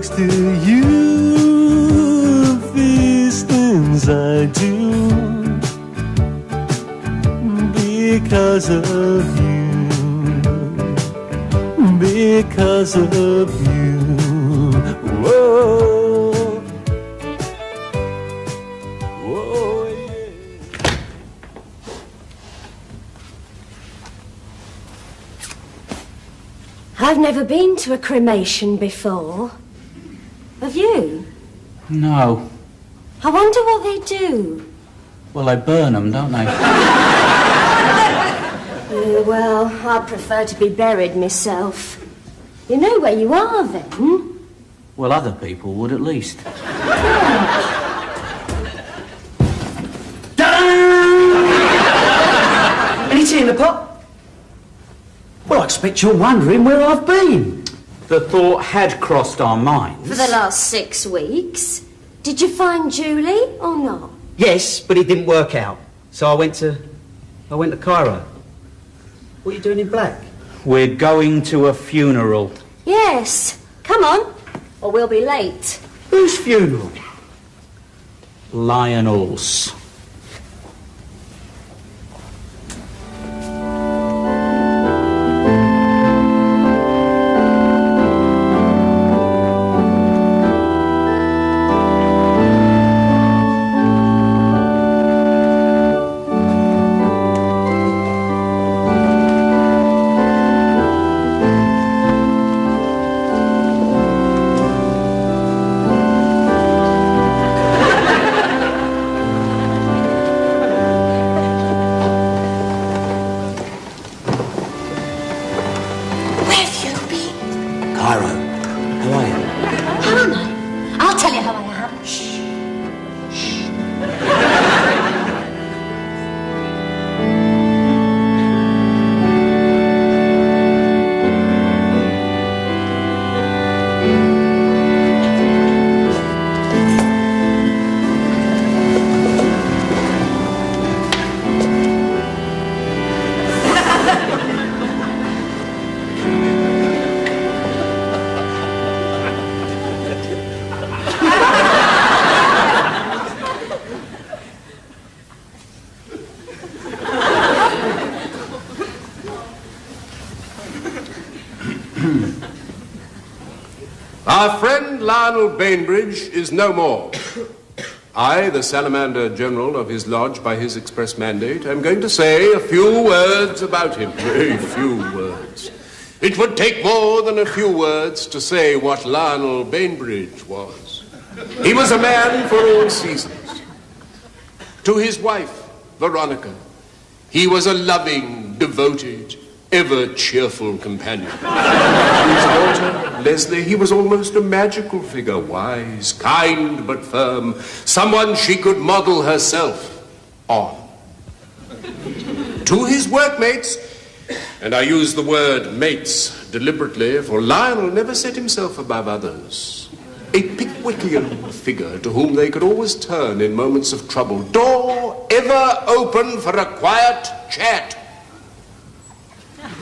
next to you. These things I do because of you, because of you. Whoa, whoa, yeah. I've never been to a cremation before. Have you? No. I wonder what they do. Well, they burn them, don't they? Well, I'd prefer to be buried myself. You know where you are, then? Well, other people would at least. Any tea in the pot? Well, I expect you're wondering where I've been. The thought had crossed our minds. For the last 6 weeks. Did you find Julie or not? Yes, but it didn't work out. So I went to Cairo. What are you doing in black? We're going to a funeral. Yes. Come on, or we'll be late. Whose funeral? Lionel's. Our friend Lionel Bainbridge is no more. I, the Salamander General of his lodge by his express mandate, am going to say a few words about him. Very few words. It would take more than a few words to say what Lionel Bainbridge was. He was a man for all seasons. To his wife, Veronica, he was a loving, devoted, ever-cheerful companion. To his daughter, Leslie, he was almost a magical figure, wise, kind, but firm, someone she could model herself on. To his workmates, and I use the word mates deliberately, for Lionel never set himself above others. A Pickwickian figure to whom they could always turn in moments of trouble. Door ever open for a quiet chat.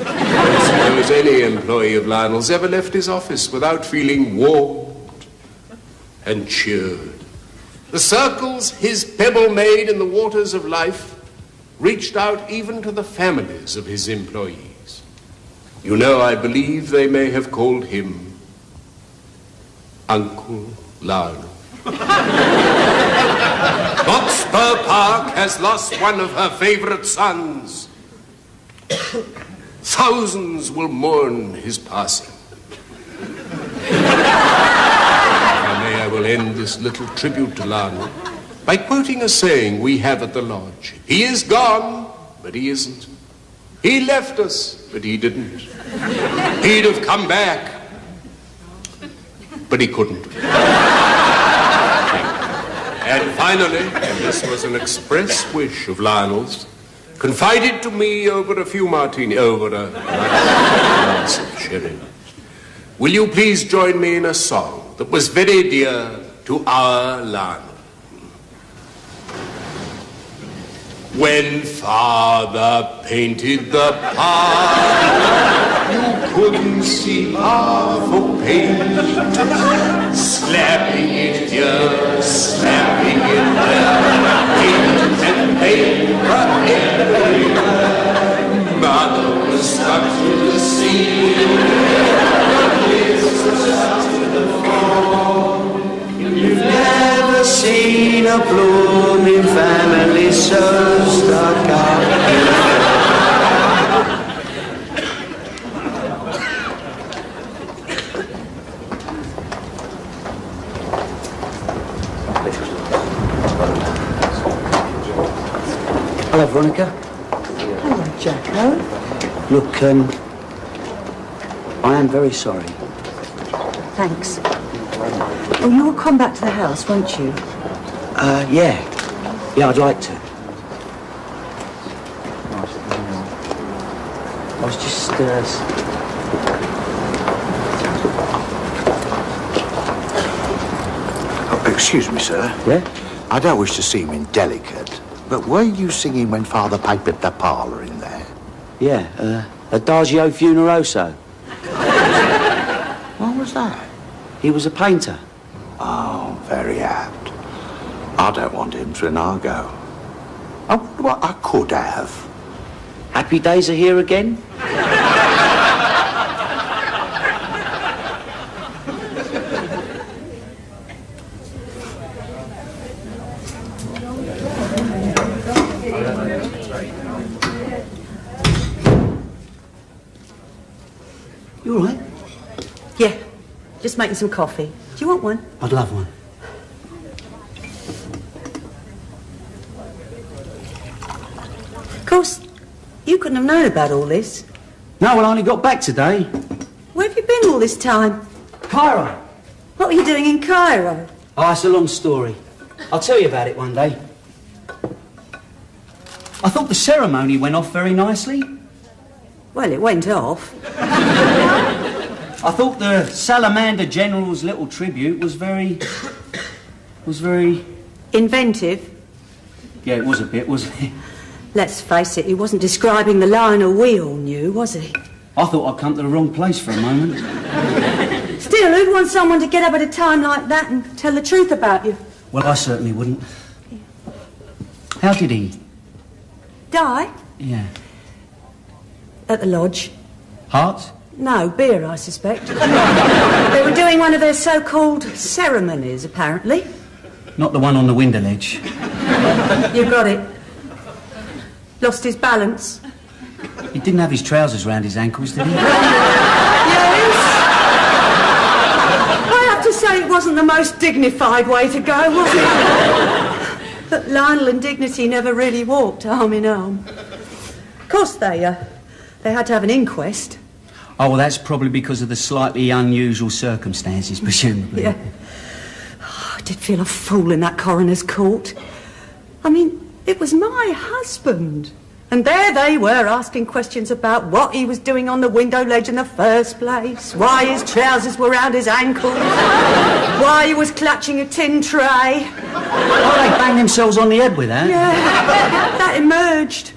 I suppose any employee of Lionel's ever left his office without feeling warmed and cheered. The circles his pebble made in the waters of life reached out even to the families of his employees. You know, I believe they may have called him Uncle Lionel. Hotspur Park has lost one of her favorite sons. Thousands will mourn his passing. I will end this little tribute to Lionel by quoting a saying we have at the lodge. He is gone, but he isn't. He left us, but he didn't. He'd have come back, but he couldn't. And finally, and this was an express wish of Lionel's, confided to me over a few martini, over a glass of sherry. Will you please join me in a song that was very dear to our Lionel? When Father painted the park, you couldn't see half a page. Slapping it here, slapping it there, ink and paper everywhere. Mother was stuck to the ceiling. You've never seen a blooming family so stuck up. Hello, Veronica. Hello, Jacko. Look, I am very sorry. Thanks. Oh, you'll come back to the house, won't you? Yeah. Yeah, I'd like to. I was just, Excuse me, sir. Yeah? I don't wish to seem indelicate, but were you singing when Father papered the parlour in there? Yeah, Adagio Funeroso. What was that? He was a painter. Oh, very apt. I don't want him to an argo. I wonder what I could have. Happy days are here again? You all right? Yeah, just making some coffee. Do you want one? I'd love one. Of course, you couldn't have known about all this. No, well, I only got back today. Where have you been all this time? Cairo. What were you doing in Cairo? Oh, it's a long story. I'll tell you about it one day. I thought the ceremony went off very nicely. Well, it went off. I thought the Salamander General's little tribute was very... Inventive. Yeah, it was a bit, wasn't it? Let's face it, he wasn't describing the Lionel we all knew, was he? I thought I'd come to the wrong place for a moment. Still, who'd want someone to get up at a time like that and tell the truth about you? Well, I certainly wouldn't. How did he? Die? Yeah. At the lodge. Heart? No, beer, I suspect. They were doing one of their so-called ceremonies, apparently. Not the one on the window ledge. You got it. Lost his balance. He didn't have his trousers round his ankles, did he? Yes. I have to say it wasn't the most dignified way to go, was it? But Lionel and Dignity never really walked arm in arm. Of course, they had to have an inquest. Oh, well, that's probably because of the slightly unusual circumstances, presumably. Yeah. Oh, I did feel a fool in that coroner's court. I mean, it was my husband. And there they were asking questions about what he was doing on the window ledge in the first place, why his trousers were round his ankles, why he was clutching a tin tray. Oh, they banged themselves on the head with that? Yeah, that emerged.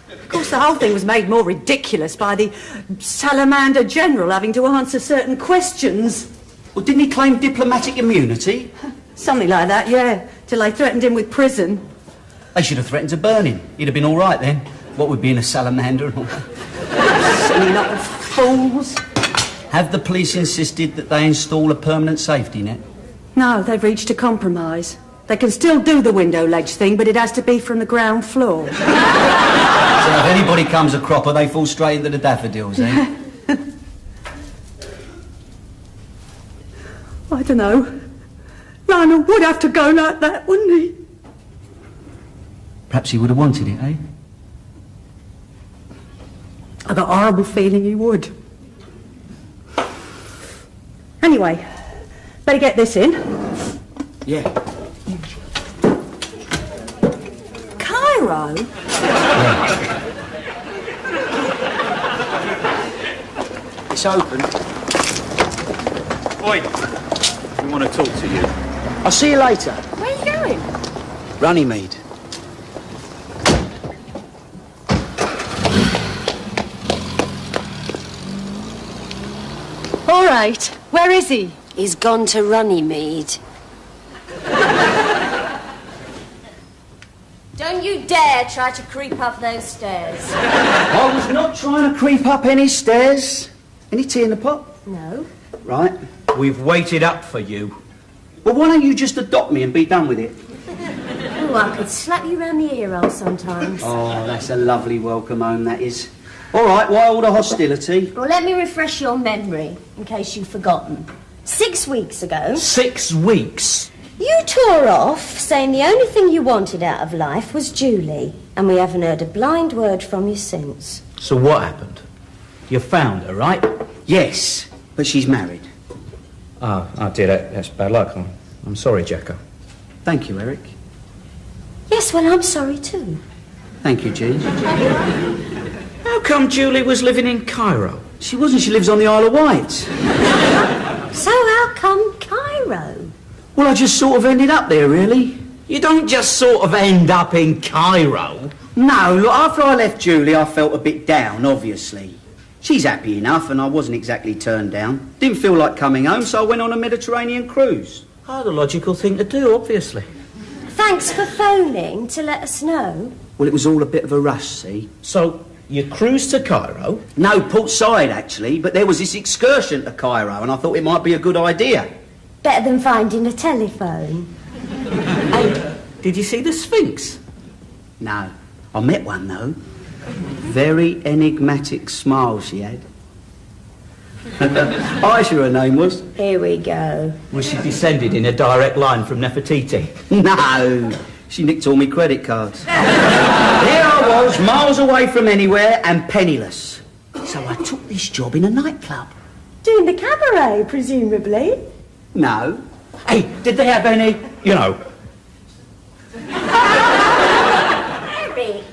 Of course, the whole thing was made more ridiculous by the Salamander General having to answer certain questions. Well, didn't he claim diplomatic immunity? Something like that, yeah, till they threatened him with prison. They should have threatened to burn him. He'd have been all right then. What with being a salamander and all that. Silly lot of fools. Have the police insisted that they install a permanent safety net? No, they've reached a compromise. They can still do the window ledge thing, but it has to be from the ground floor. So if anybody comes a cropper, they fall straight into the daffodils, eh? I don't know. Lionel would have to go like that, wouldn't he? Perhaps he would have wanted it, eh? I got a horrible feeling he would. Anyway, better get this in. Yeah. Cairo? Yeah. It's open. Oi, we want to talk to you. I'll see you later. Where are you going? Runnymede. All right. Where is he? He's gone to Runnymede. Don't you dare try to creep up those stairs. I was not trying to creep up any stairs. Any tea in the pot? No. Right. We've waited up for you. Well, why don't you just adopt me and be done with it? Oh, I could slap you round the ear hole sometimes. Oh, that's a lovely welcome home, that is. All right, why all the hostility? Well, let me refresh your memory, in case you've forgotten. 6 weeks ago... 6 weeks? You tore off, saying the only thing you wanted out of life was Julie, and we haven't heard a blind word from you since. So what happened? You found her, right? Yes, but she's married. Oh dear, that's bad luck. I'm sorry, Jacko. Thank you, Eric. Yes, well, I'm sorry too. Thank you, Jean. How come Julie was living in Cairo? She wasn't, she lives on the Isle of Wight. So how come Cairo? Well, I just sort of ended up there, really. You don't just sort of end up in Cairo. No, look, after I left Julie, I felt a bit down, obviously. She's happy enough, and I wasn't exactly turned down. Didn't feel like coming home, so I went on a Mediterranean cruise. Oh, the logical thing to do, obviously. Thanks for phoning to let us know. Well, it was all a bit of a rush, see? So, you cruised to Cairo? No, Port Said, actually, but there was this excursion to Cairo, and I thought it might be a good idea. Better than finding a telephone. Hey, did you see the Sphinx? No. I met one, though. Very enigmatic smile she had. Aisha, her name was. Here we go. Was she descended in a direct line from Nefertiti? No. She nicked all my credit cards. Here I was, miles away from anywhere and penniless. So I took this job in a nightclub. Doing the cabaret, presumably. No. Hey, did they have any, you know... Eric.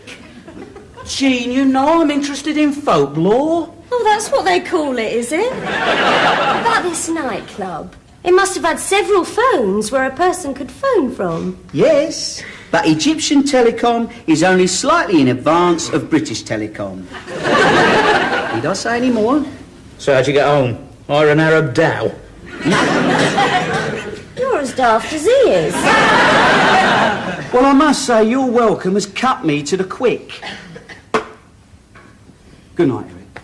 Jean, you know I'm interested in folklore. Oh, that's what they call it, is it? About this nightclub. It must have had several phones where a person could phone from. Yes, but Egyptian Telecom is only slightly in advance of British Telecom. Did I say any more? So how'd you get home? Hire an Arab dhow? You're as daft as he is. Well, I must say your welcome has cut me to the quick. Good night, Eric.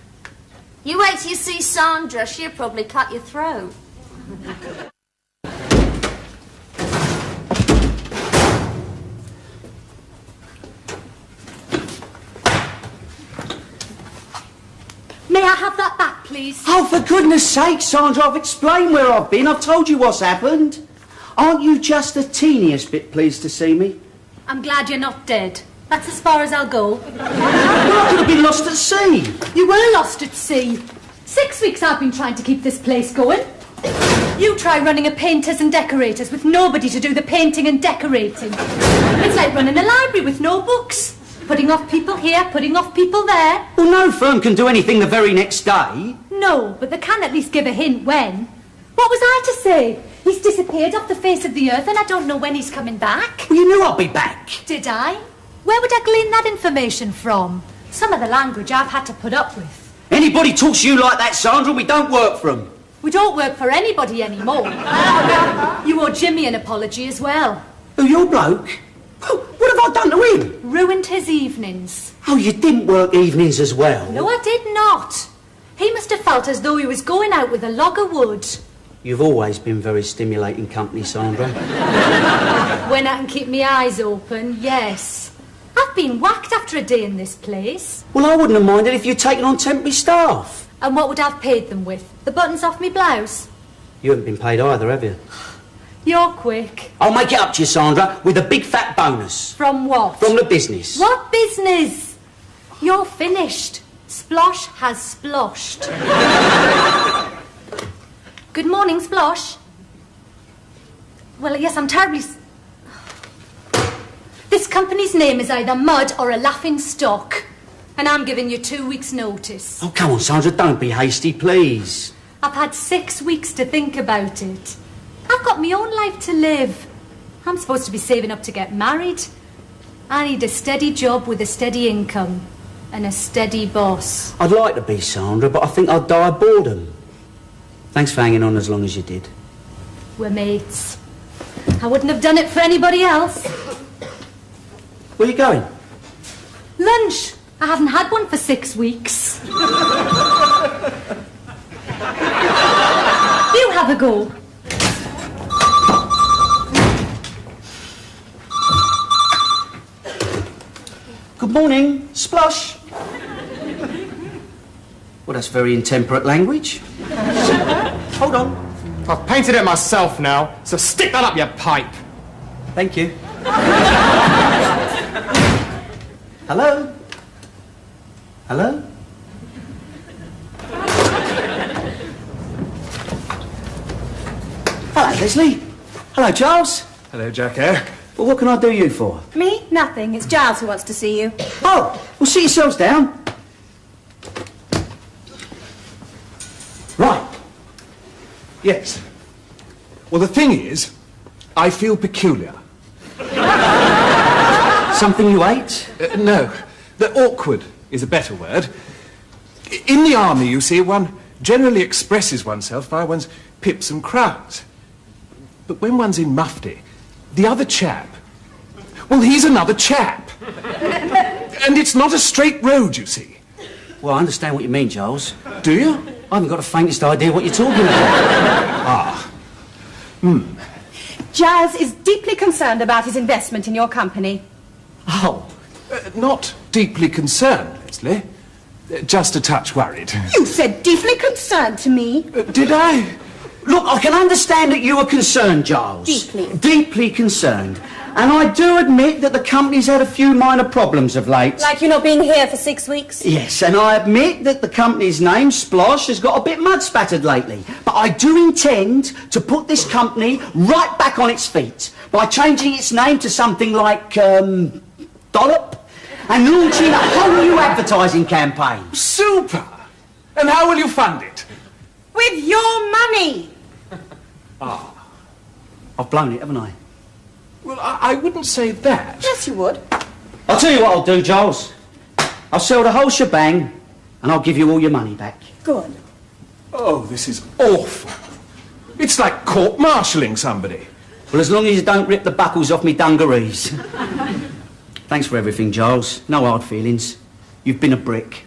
You wait till you see Sandra. She'll probably cut your throat. May I have that back, please? Oh, for goodness sake, Sandra, I've explained where I've been. I've told you what's happened. Aren't you just the teeniest bit pleased to see me? I'm glad you're not dead. That's as far as I'll go. Well, I could have been lost at sea. You were lost at sea. 6 weeks I've been trying to keep this place going. You try running a painters and decorators with nobody to do the painting and decorating. It's like running a library with no books. Putting off people here, putting off people there. Well, no firm can do anything the very next day. No, but they can at least give a hint when. What was I to say? He's disappeared off the face of the earth and I don't know when he's coming back. Well, you knew I'd be back. Did I? Where would I glean that information from? Some of the language I've had to put up with. Anybody talks to you like that, Sandra, we don't work for them. We don't work for anybody anymore. You owe Jimmy an apology as well. Who, your bloke? What have I done to him? Ruined his evenings. Oh, you didn't work evenings as well? No, I did not. He must have felt as though he was going out with a log of wood. You've always been very stimulating company, Sandra. When I can keep my eyes open, yes. I've been whacked after a day in this place. Well, I wouldn't have minded if you'd taken on temporary staff. And what would I have paid them with? The buttons off me blouse? You haven't been paid either, have you? You're quick. I'll make it up to you, Sandra, with a big fat bonus. From what? From the business. What business? You're finished. Splosh has sploshed. Good morning, Splosh. Well, yes, I'm terribly... This company's name is either Mud or a laughing stock. And I'm giving you 2 weeks' notice. Oh, come on, Sandra, don't be hasty, please. I've had 6 weeks to think about it. I've got my own life to live. I'm supposed to be saving up to get married. I need a steady job with a steady income. And a steady boss. I'd like to be, Sandra, but I think I'd die of boredom. Thanks for hanging on as long as you did. We're mates. I wouldn't have done it for anybody else. Where are you going? Lunch. I haven't had one for 6 weeks. You have a go. Good morning, Splosh. Well, that's very intemperate language. Hold on. I've painted it myself now, so stick that up your pipe. Thank you. Hello? Hello? Hello, Leslie. Hello, Charles. Hello, Jacko. Well, what can I do you for? Me? Nothing. It's Giles who wants to see you. Oh, well, sit yourselves down. Right. Yes. Well, the thing is, I feel peculiar. Something you ate? No, the awkward is a better word. In the army, you see, one generally expresses oneself by one's pips and crowns. But when one's in mufti, the other chap, well, he's another chap. And it's not a straight road, you see. Well, I understand what you mean, Giles. Do you? I haven't got the faintest idea what you're talking about. Giles is deeply concerned about his investment in your company. Oh, not deeply concerned, Leslie. Just a touch worried. You said deeply concerned to me. Did I? Look, I can understand that you are concerned, Giles. Deeply. Deeply concerned. And I do admit that the company's had a few minor problems of late. Like you not being here for 6 weeks? Yes, and I admit that the company's name, Splosh, has got a bit mud-spattered lately. But I do intend to put this company right back on its feet by changing its name to something like, Dollop, and launching a whole new advertising campaign. Super! And how will you fund it? With your money! I've blown it, haven't I? Well, I wouldn't say that. Yes, you would. I'll tell you what I'll do, Giles. I'll sell the whole shebang, and I'll give you all your money back. Good. Oh, this is awful. It's like court-martialing somebody. Well, as long as you don't rip the buckles off me dungarees. Thanks for everything, Giles. No hard feelings. You've been a brick.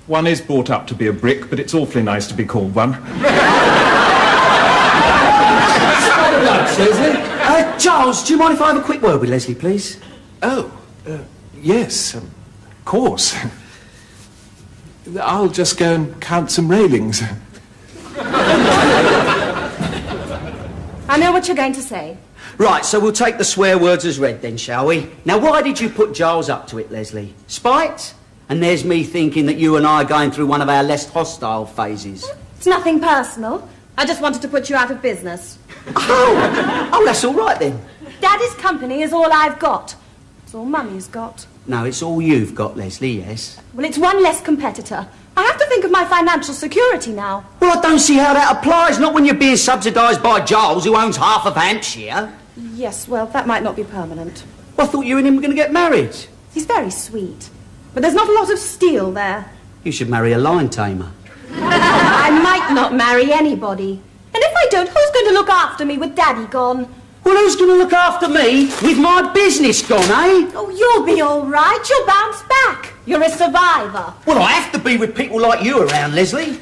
One is brought up to be a brick, but it's awfully nice to be called one. Leslie? Giles, do you mind if I have a quick word with Leslie, please? Oh, yes, of course. I'll just go and count some railings. I know what you're going to say. Right, so we'll take the swear words as read then, shall we? Now, why did you put Giles up to it, Leslie? Spite? And there's me thinking that you and I are going through one of our less hostile phases. It's nothing personal. I just wanted to put you out of business. Oh, that's all right then. Daddy's company is all I've got. It's all Mummy's got. No, it's all you've got, Leslie, yes. Well, it's one less competitor. I have to think of my financial security now. Well, I don't see how that applies, not when you're being subsidised by Giles, who owns half of Hampshire. Yes, well, that might not be permanent. Well, I thought you and him were going to get married. He's very sweet. But there's not a lot of steel there. You should marry a lion tamer. I might not marry anybody. And if I don't, who's going to look after me with Daddy gone? Well, who's going to look after me with my business gone, eh? Oh, you'll be all right. You'll bounce back. You're a survivor. Well, I have to be with people like you around, Leslie.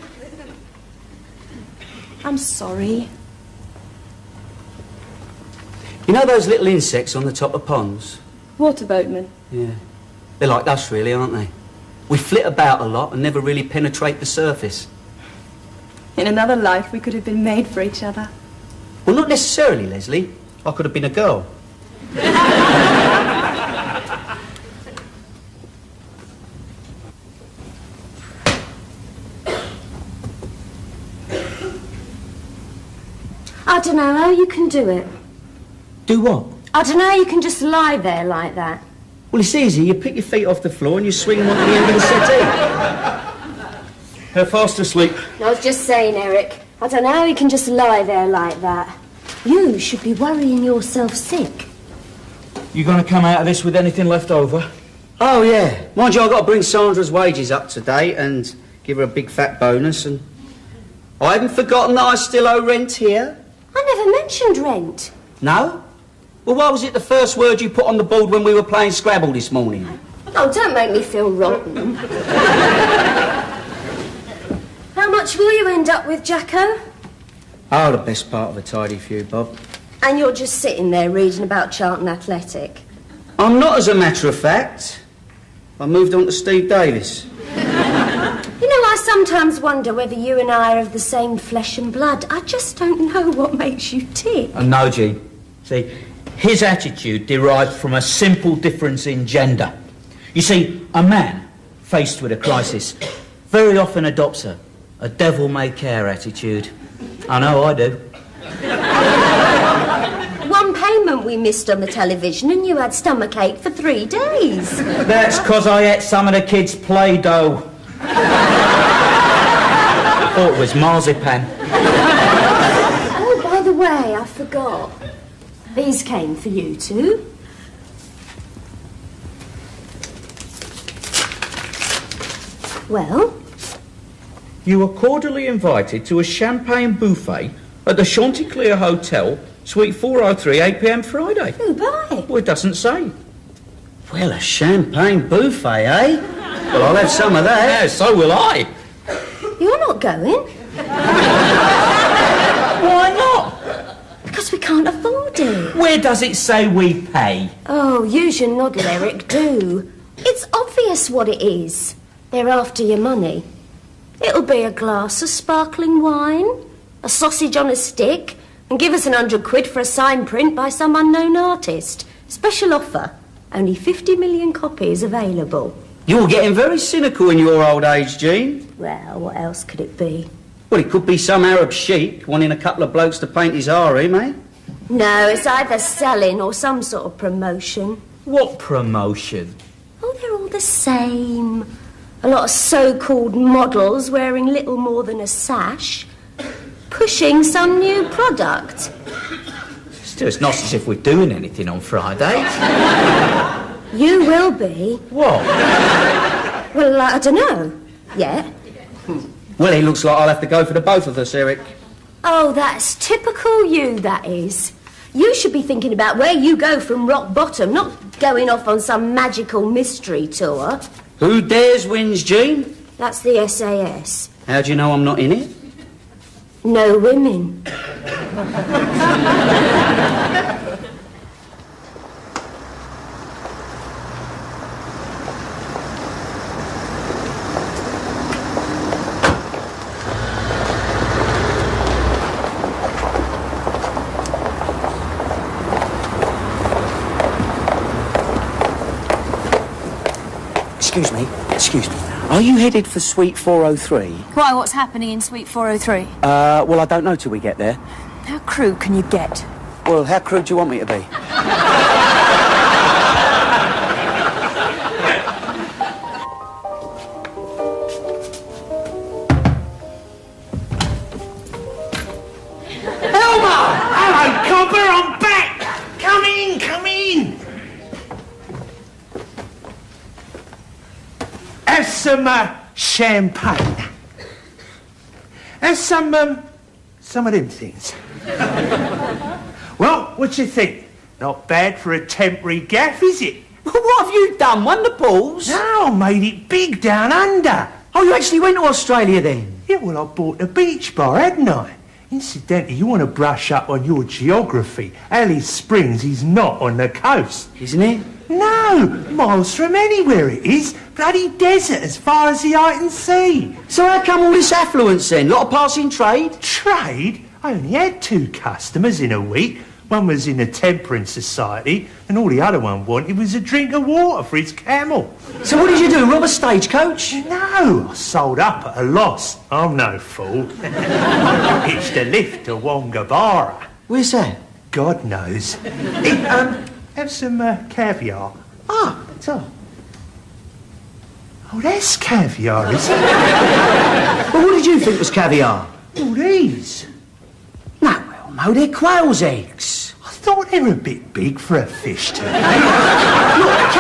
I'm sorry. You know those little insects on the top of ponds? Water boatmen. Yeah. They're like us, really, aren't they? We flit about a lot and never really penetrate the surface. In another life, we could have been made for each other. Well, not necessarily, Leslie. I could have been a girl. I don't know how you can do it. Do what? I don't know how you can just lie there like that. Well, it's easy. You pick your feet off the floor and you swing them onto the end of the settee. They're fast asleep. I was just saying, Eric, I don't know how you can just lie there like that. You should be worrying yourself sick. You going to come out of this with anything left over? Oh, yeah. Mind you, I've got to bring Sandra's wages up today and give her a big fat bonus and... I haven't forgotten that I still owe rent here. I never mentioned rent. No? Well, why was it the first word you put on the board when we were playing Scrabble this morning? Oh, don't make me feel rotten. How much will you end up with, Jacko? Oh, the best part of a tidy few, Bob. And you're just sitting there reading about Charlton Athletic? I'm not, as a matter of fact. I moved on to Steve Davis. You know, I sometimes wonder whether you and I are of the same flesh and blood. I just don't know what makes you tick. No, Jean. See, his attitude derives from a simple difference in gender. You see, a man, faced with a crisis, very often adopts a devil-may-care attitude. I know I do. One payment we missed on the television and you had stomachache for 3 days. That's 'cause I ate some of the kids' Play-Doh. I thought it was marzipan. Oh, by the way, I forgot. These came for you too. Well? You are cordially invited to a champagne buffet at the Chanticleer Hotel, Suite 403, 8 p.m. Friday. Who by? Well, it doesn't say. Well, a champagne buffet, eh? Well, I'll have some of that. Yeah, so will I. You're not going? Why not? Because we can't afford it. Where does it say we pay? Oh, use your noddle, Eric, do. It's obvious what it is. They're after your money. It'll be a glass of sparkling wine, a sausage on a stick, and give us 100 quid for a sign print by some unknown artist. Special offer. Only 50 million copies available. You're getting very cynical in your old age, Jean. Well, what else could it be? Well, it could be some Arab sheik wanting a couple of blokes to paint his harem, eh? No, it's either selling or some sort of promotion. What promotion? Oh, they're all the same. A lot of so-called models wearing little more than a sash, pushing some new product. Still, it's not as if we're doing anything on Friday. You will be. What? Well, I don't know. Yet. Well, it looks like I'll have to go for the both of us, Eric. Oh, that's typical you, that is. You should be thinking about where you go from rock bottom, not going off on some magical mystery tour. Who dares wins, Jean? That's the SAS. How do you know I'm not in it? No women. Excuse me. Are you headed for Suite 403? Why, what's happening in Suite 403? Well, I don't know till we get there. How crude can you get? Well, how crude do you want me to be? Hello, copper, I'm back! Come in, come in! Have some, champagne. Have some of them things. Well, what do you think? Not bad for a temporary gaff, is it? What have you done? Won the balls? No, I made it big down under. Oh, you actually went to Australia then? Yeah, well, I bought a beach bar, hadn't I? Incidentally, you want to brush up on your geography. Alice Springs is not on the coast. Isn't it? No, miles from anywhere it is. Bloody desert as far as the eye can see. So how come all this affluence then? Lot of passing trade? Trade? I only had 2 customers in a week. One was in a temperance society, and all the other one wanted was a drink of water for his camel. So what did you do, rob a stagecoach? No, I sold up at a loss. I'm no fool. Hitched a lift to Wongabara. Where's that? God knows. Have some caviar. Ah, so. Oh, that's caviar, is it? Well, what did you think was caviar? Oh, these. No, well, no, they're quail's eggs. I thought they were a bit big for a fish to Look,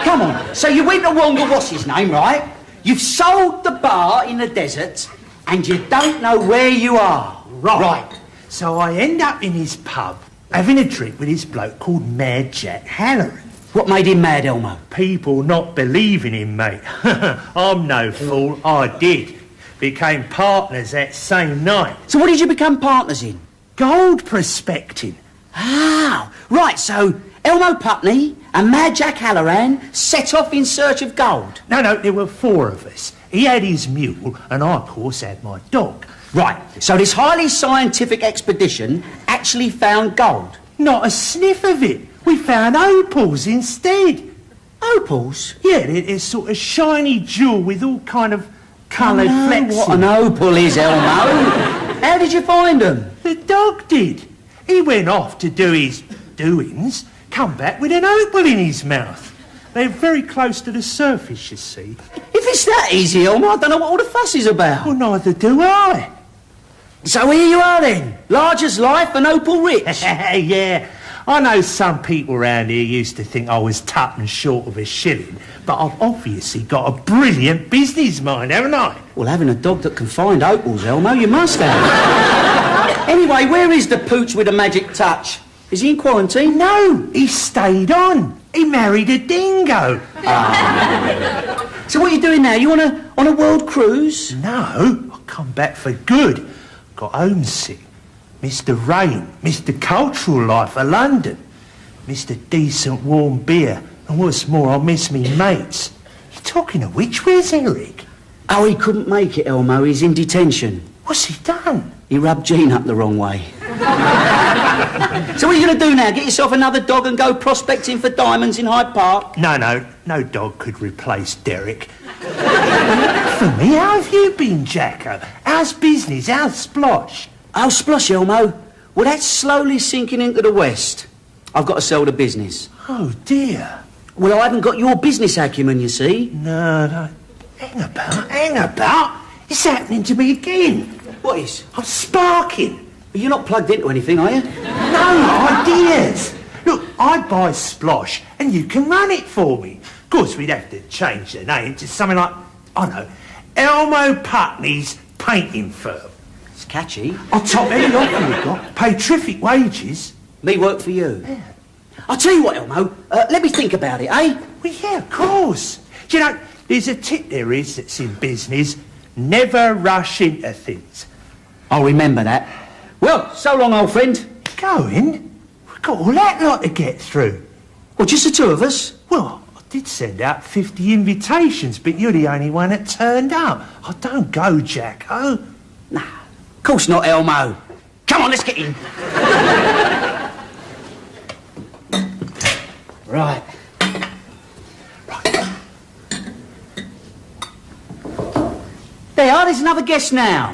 come on. So you went to Wonga, what's his name, right? You've sold the bar in the desert, and you don't know where you are. Right. So I end up in his pub, having a drink with this bloke called Mad Jack Halloran. What made him mad, Elmo? People not believing him, mate. I'm no fool, I did. Became partners that same night. So what did you become partners in? Gold prospecting. Ah, right, so Elmo Putney and Mad Jack Halloran set off in search of gold. No, there were 4 of us. He had his mule, and I, of course, had my dog. Right, so this highly scientific expedition actually found gold? Not a sniff of it. We found opals instead. Opals? Yeah, they're sort of shiny jewel with all kind of coloured flecks. What an opal is, Elmo. How did you find them? The dog did. He went off to do his doings, come back with an opal in his mouth. They're very close to the surface, you see. If it's that easy, Elmo, I don't know what all the fuss is about. Well, neither do I. So here you are then, large as life and opal rich. Yeah, I know some people around here used to think I was tuppence short of a shilling, but I've obviously got a brilliant business mind, haven't I? Well, having a dog that can find opals, Elmo, you must have. Anyway, where is the pooch with a magic touch? Is he in quarantine? No, he stayed on. He married a dingo. So what are you doing now? You on a world cruise? No, I come back for good. Got homesick. Mr. Rain, Mr. Cultural Life of London, Mr. Decent Warm Beer, and what's more, I miss me mates. You talking of which, where's Eric? Oh, he couldn't make it, Elmo. He's in detention. What's he done? He rubbed Jean up the wrong way. So what are you going to do now? Get yourself another dog and go prospecting for diamonds in Hyde Park? No dog could replace Derek. For me, how have you been, Jacko? How's business? How's Splosh? Oh, Splosh, Elmo. Well, that's slowly sinking into the west. I've got to sell the business. Oh, dear. Well, I haven't got your business acumen, you see. No. Hang about. It's happening to me again. What is? I'm sparking. But you're not plugged into anything, are you? No ideas. Look, I buy Splosh and you can run it for me. Of course, we'd have to change the name to something like, I don't know, Elmo Putney's painting firm. It's catchy. I'll top any offer you've got. Pay terrific wages. Me work for you. Yeah. I'll tell you what, Elmo. Let me think about it, eh? Well, yeah, of course. Do you know, there's a tip there is that's in business. Never rush into things. I'll remember that. Well, so long, old friend. Going? We've got all that lot to get through. Well, just the 2 of us? Well, I did send out 50 invitations, but you're the only one that turned up. Oh, don't go, Jacko. Nah, of course not, Elmo. Come on, let's get in. Right. There's another guest now.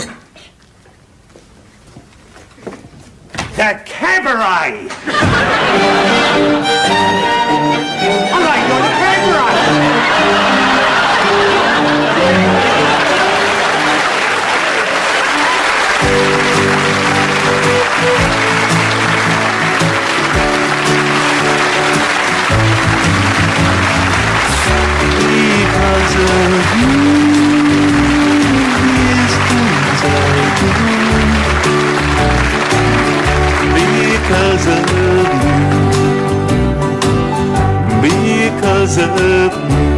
The cabaret! All right, you're the cabaret! Because of you, these things I do. Because of you, because of you.